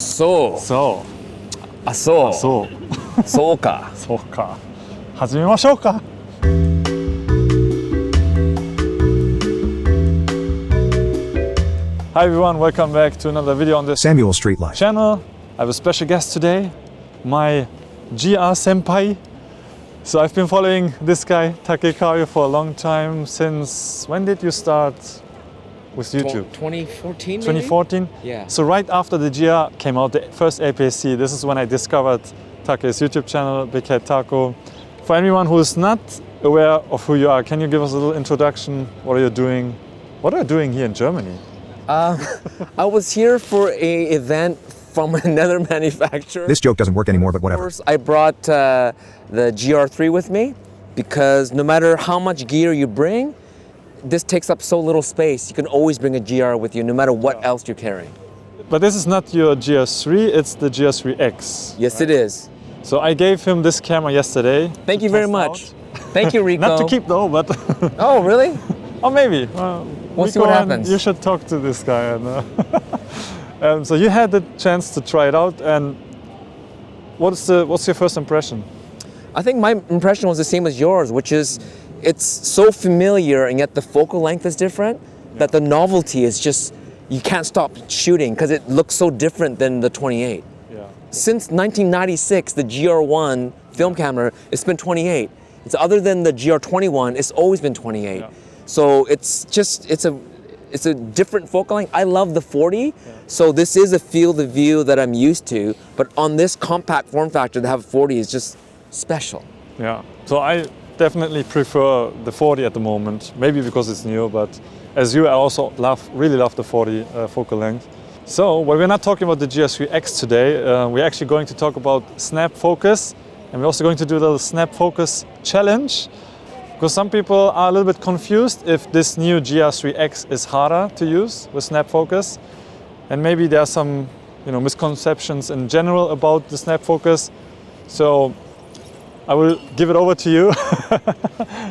そう。そう。あ、そう。そう。そうか。そうか。始めましょうか。Hi everyone, welcome back to another video on this Samuel Street Life. channel. I have a special guest today, my GR senpai. So I've been following this guy, Kayo, for a long time. Since when did you start with YouTube? 2014 maybe? 2014? Yeah. So right after the GR came out, the first APS-C, this is when I discovered Take's YouTube channel, Big Head Taco. For anyone who is not aware of who you are, can you give us a little introduction? What are you doing? What are you doing here in Germany? I was here for an event from another manufacturer. This joke doesn't work anymore, but Of whatever. course, I brought the GR3 with me because no matter how much gear you bring, this takes up so little space. You can always bring a GR with you no matter what else you're carrying. But this is not your GR3, it's the GR IIIx. Yes, it is. So I gave him this camera yesterday. Thank you to very test much. out. Thank you, Rico. Not to keep though, but Oh, really? or maybe. We'll see Rico, what and happens. you should talk to this guy. And, so you had the chance to try it out, and what's your first impression? I think my impression was the same as yours, which is it's so familiar and yet the focal length is different that the novelty is just, you can't stop shooting because it looks so different than the 28. Yeah. Since 1996, the GR1 film camera, it's been 28. It's other than the GR21, it's always been 28. Yeah. So it's just, it's a different focal length. I love the 40, so this is a field of view that I'm used to, but on this compact form factor to have 40 is just special. Yeah. So I definitely prefer the 40 at the moment, maybe because it's new, but as you, I also really love the 40 focal length. So, well, we're not talking about the GR IIIx today. We're actually going to talk about snap focus, and we're also going to do a little snap focus challenge, because some people are a little bit confused if this new GR IIIx is harder to use with snap focus, and maybe there are some, misconceptions in general about the snap focus. So I will give it over to you.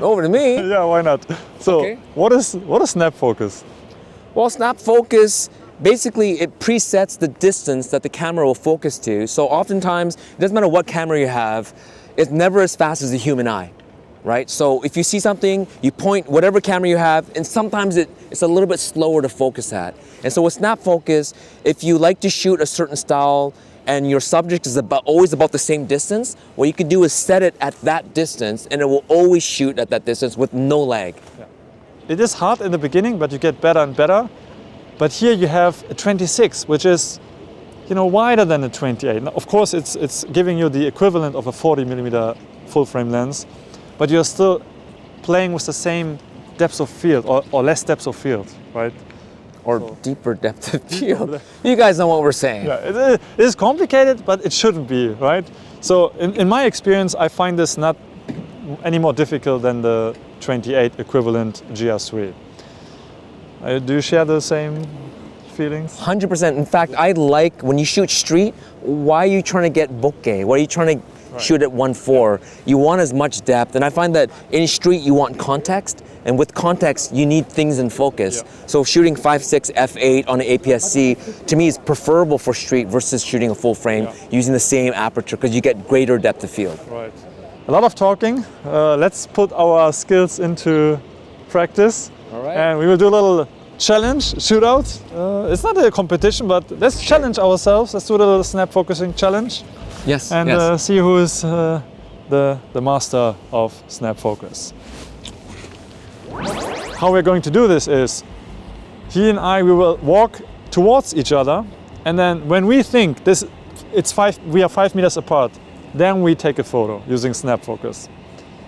Over to me? Yeah, why not? So, Okay. what is snap focus? Well, snap focus, basically it presets the distance that the camera will focus to. So oftentimes, it doesn't matter what camera you have, it's never as fast as the human eye, right? So if you see something, you point whatever camera you have, and sometimes it's a little bit slower to focus at. And so with snap focus, if you like to shoot a certain style and your subject is always about the same distance, what you can do is set it at that distance and it will always shoot at that distance with no lag. Yeah. It is hard in the beginning, but you get better and better. But here you have a 26, which is, wider than a 28. Now, of course, it's giving you the equivalent of a 40mm full frame lens, but you're still playing with the same depth of field or less depth of field, right? Or deeper depth of field. You guys know what we're saying. Yeah, it is complicated, but it shouldn't be, right? So in my experience, I find this not any more difficult than the 28 equivalent GR3. Do you share the same feelings? 100%. In fact, I like when you shoot street, why are you trying to get bokeh? Why are you trying to shoot at 1.4? You want as much depth, and I find that in street you want context, and with context you need things in focus. Yeah. So shooting 5.6 f8 on an APS-C to me is preferable for street versus shooting a full frame using the same aperture because you get greater depth of field. Right. A lot of talking. Let's put our skills into practice. All right. And we will do a little challenge, shootout. It's not a competition, but let's challenge ourselves. Let's do a little snap focusing challenge. Yes. And yes. see who is the master of snap focus. How we're going to do this is, he and I, we will walk towards each other, and then when we think we are 5 meters apart, then we take a photo using snap focus.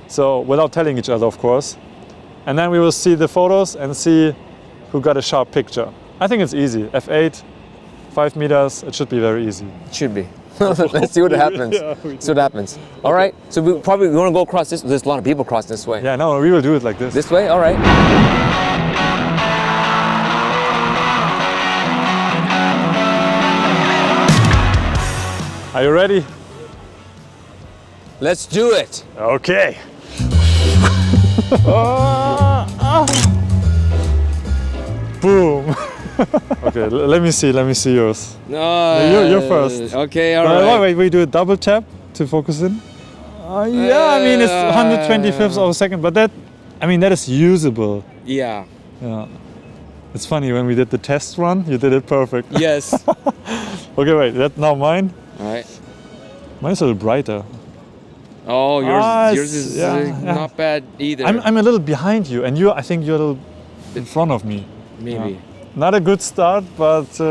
So without telling each other, of course. And then we will see the photos and see who got a sharp picture. I think it's easy. F8, 5 meters, it should be very easy. It should be. Let's see what happens. Yeah, see what happens. All right. So we want to go across this. There's a lot of people across this way. Yeah, no, we will do it like this. This way? All right. Are you ready? Let's do it. Okay. Boom. Okay, let me see yours. No, You're first. Okay, all right. Wait, we do a double tap to focus in. Yeah, I mean it's 125th of a second, but that is usable. Yeah. Yeah. It's funny when we did the test run, you did it perfect. Yes. Okay, wait, that's now mine. All right. Mine's a little brighter. Oh, yours is not bad either. I'm a little behind you, and I think you're a little in front of me. Maybe. Yeah. Not a good start, but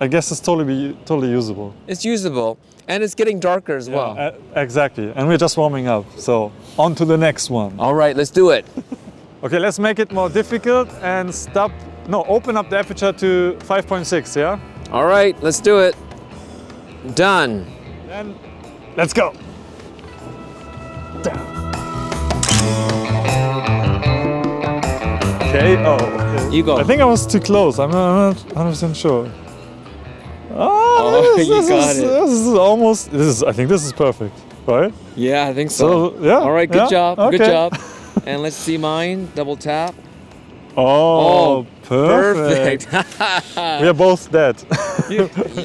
I guess it's totally usable. It's usable, and it's getting darker as well. Exactly, and we're just warming up. So on to the next one. All right, let's do it. Okay, let's make it more difficult and open up the aperture to 5.6, yeah? All right, let's do it. Done. Then let's go. Okay, You go. I think I was too close. I'm not 100% sure. Oh, you got it. I think this is perfect, right? Yeah, I think so. Yeah. All right, good job. Okay. Good job. And let's see mine. Double tap. Oh, perfect. We are both dead.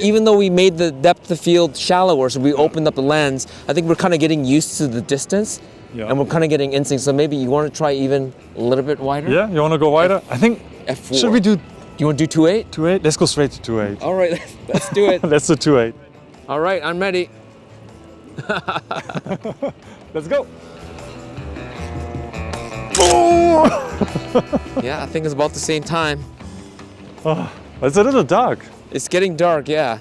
Even though we made the depth of field shallower, so we opened up the lens, I think we're kind of getting used to the distance. Yeah. And we're kind of getting instinct. So maybe you want to try even a little bit wider? Yeah, you want to go wider? I think. F4. Should we do You want to do 2.8? 2.8? Let's go straight to 2.8. All right, let's do it. Let's do 2.8. All right, I'm ready. Let's go. Yeah, I think it's about the same time. Oh, it's a little dark. It's getting dark, yeah.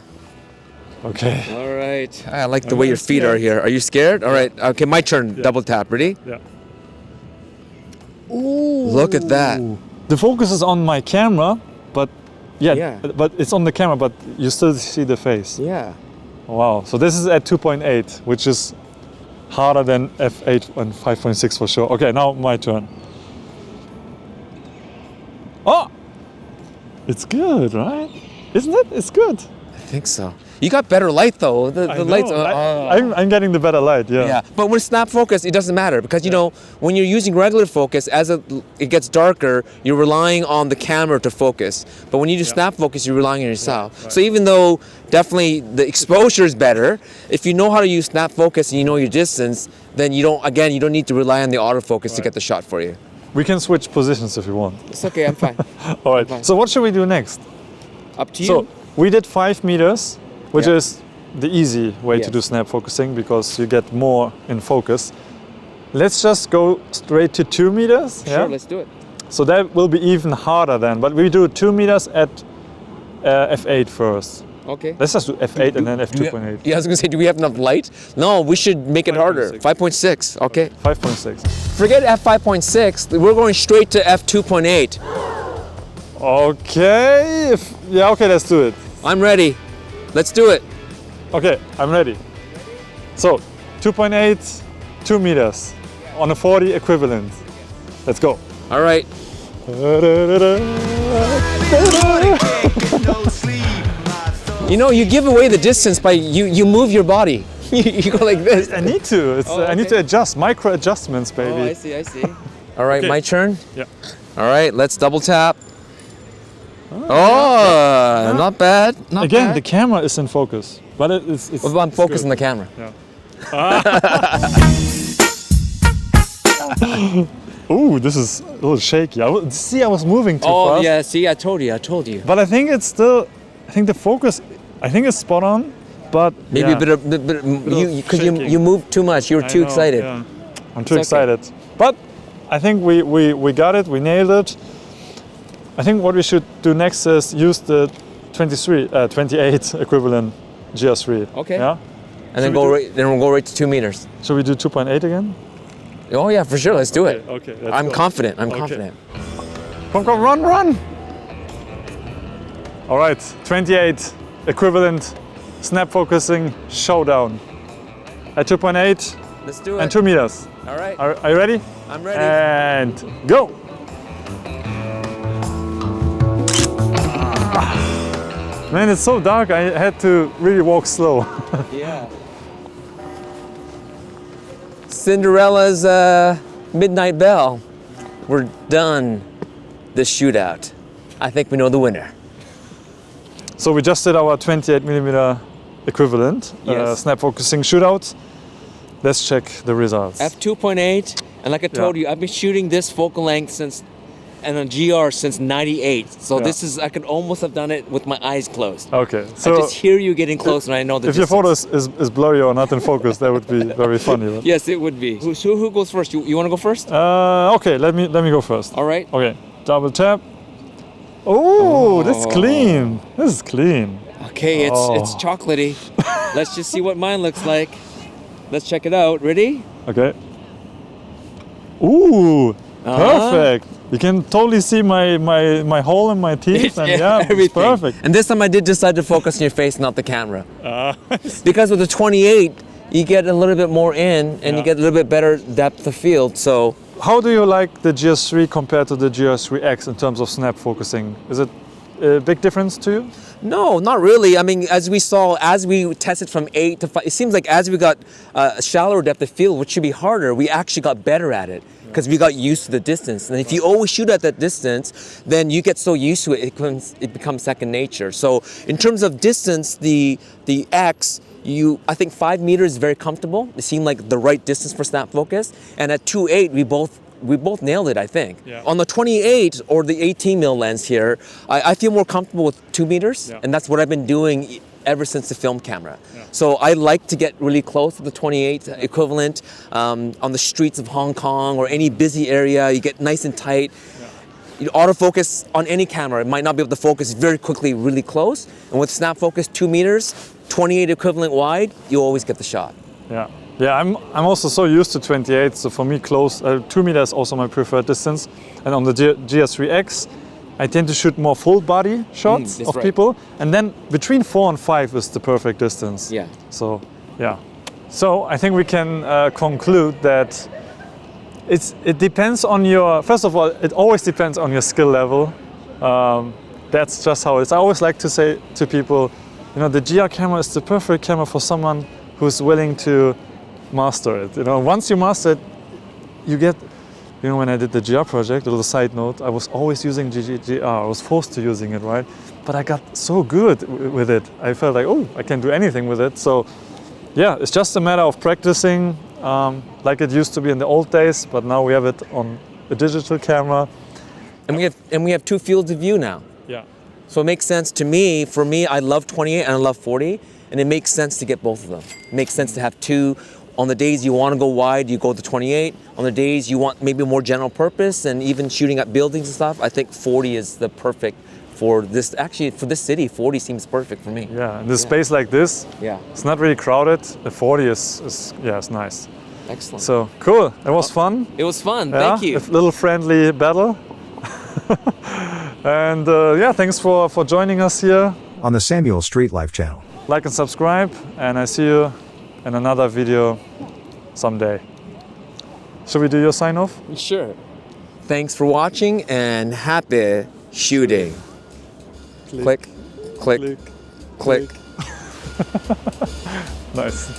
Okay. All right. I like the way your feet are here. Are you scared? All right. Okay, my turn. Yeah. Double tap. Ready? Yeah. Ooh. Look at that. The focus is on my camera, but Yeah. but it's on the camera, but you still see the face. Yeah. Wow. So this is at 2.8, which is harder than f8 and 5.6 for sure. Okay, now my turn. Oh! It's good, right? Isn't it? It's good. I think so. You got better light though. The lights. I'm getting the better light. Yeah. Yeah, but with snap focus, it doesn't matter because you know when you're using regular focus, as it gets darker, you're relying on the camera to focus. But when you do snap focus, you're relying on yourself. Right. So even though definitely the exposure is better, if you know how to use snap focus and you know your distance, then you don't need to rely on the autofocus to get the shot for you. We can switch positions if you want. It's okay, I'm fine. All right. Fine. So what should we do next? Up to you. So we did 5 meters, which Yeah. is the easy way to Yes. do snap focusing because you get more in focus. Let's just go straight to 2 meters. Sure, let's do it. So that will be even harder then. But we do 2 meters at f8 first. Okay. Let's just do f8 and then f2.8. Yeah, I was gonna say, do we have enough light? No, we should make it harder. 5.6. Okay. 5.6. Forget f5.6. We're going straight to f2.8. Okay. Okay, let's do it. I'm ready. Let's do it. Okay, I'm ready. So 2.8, 2 meters on a 40 equivalent. Let's go. All right. You know, you give away the distance by you move your body. You go like this. I need to. I need to adjust. Micro adjustments, baby. Oh, I see. All right, Okay. my turn. Yeah. All right, let's double tap. Oh, not bad. Not Again, bad. the camera is in focus, but it's Well, I'm focusing the camera. Yeah. Ooh, this is a little shaky. I was moving too Oh fast. yeah, see, I told you. But I think it's still. I think the focus. I think it's spot on, but Maybe yeah. a bit of because shaking. you moved too much. You were I too know, excited. yeah. I'm too It's okay. excited. But I think we got it. We nailed it. I think what we should do next is use the 28 equivalent GR3. Okay. Yeah. And then we'll go right to 2 meters. Should we do 2.8 again? Oh yeah, for sure. Let's do it. Okay. I'm confident. I'm confident. Come, run! All right, 28 equivalent snap focusing showdown at 2.8 Let's do it. and 2 meters. All right. Are you ready? I'm ready. And go! Man, it's so dark, I had to really walk slow. Yeah. Cinderella's midnight bell. We're done this shootout. I think we know the winner. So we just did our 28mm equivalent Yes. snap focusing shootout. Let's check the results. f2.8, and like I told Yeah. you, I've been shooting this focal length and a GR since '98. So Yeah. this is, I could almost have done it with my eyes closed. Okay, I so just hear you getting close, and I know the if your distance. photo is blurry or not in focus, that would be very funny. But- Yes, it would be. Who goes first? You want to go first? Okay, let me go first. All right. Okay, double tap. Oh, that's clean. This is clean. Okay, it's chocolatey. Let's just see what mine looks like. Let's check it out. Ready? Okay. Ooh, perfect. You can totally see my hole in my teeth, and yeah, it's everything. perfect. And this time I did decide to focus on your face, not the camera. Because with the 28, you get a little bit more in, and you get a little bit better depth of field. So How do you like the GS3 compared to the GR IIIx in terms of snap focusing? Is it a big difference to you? no, not really. I mean, as we saw, as we tested from 8 to 5, it seems like as we got a shallower depth of field, which should be harder, we actually got better at it because we got used to the distance. And if you always shoot at that distance, then you get so used to it, it becomes second nature. So in terms of distance, the X, I think 5 meters is very comfortable. It seemed like the right distance for snap focus. And at 2.8, we both nailed it, I think. Yeah. On the 28 or the 18mm lens here, I feel more comfortable with 2 meters, and that's what I've been doing ever since the film camera. So I like to get really close to the 28 equivalent on the streets of Hong Kong or any busy area. You get nice and tight. You autofocus on any camera, it might not be able to focus very quickly, really close. And with snap focus, 2 meters, 28 equivalent wide, you always get the shot. Yeah. Yeah, I'm also so used to 28, so for me close, 2 meters is also my preferred distance. And on the GS IIIx, I tend to shoot more full body shots of right. people. And then between 4 and 5 is the perfect distance. Yeah. So, yeah. So I think we can conclude that it depends on your, first of all, it always depends on your skill level. That's just how it is. I always like to say to people, you know, the GR camera is the perfect camera for someone who's willing to master it. You know, once you master it, you get, you know, when I did the GR project, a little side note, I was always using GR. I was forced to using it, right? But I got so good with it. I felt like, oh, I can do anything with it. So yeah, it's just a matter of practicing like it used to be in the old days, but now we have it on a digital camera. And we have 2 fields of view now. Yeah. So it makes sense to me, for me, I love 28 and I love 40, and it makes sense to get both of them. It makes sense to have 2. On the days you want to go wide, you go to 28. On the days you want maybe more general purpose and even shooting at buildings and stuff, I think 40 is the perfect for this, actually for this city, 40 seems perfect for me. Yeah, in a space like this, it's not really crowded. The 40 is it's nice. Excellent. So cool, it was fun. It was fun, Yeah, thank you. a little friendly battle. And yeah, thanks for joining us here. On the Samuel Street Life channel. Like and subscribe, and I see you in another video someday. Should we do your sign off? Sure. Thanks for watching and happy shooting. Click, click, click. Nice.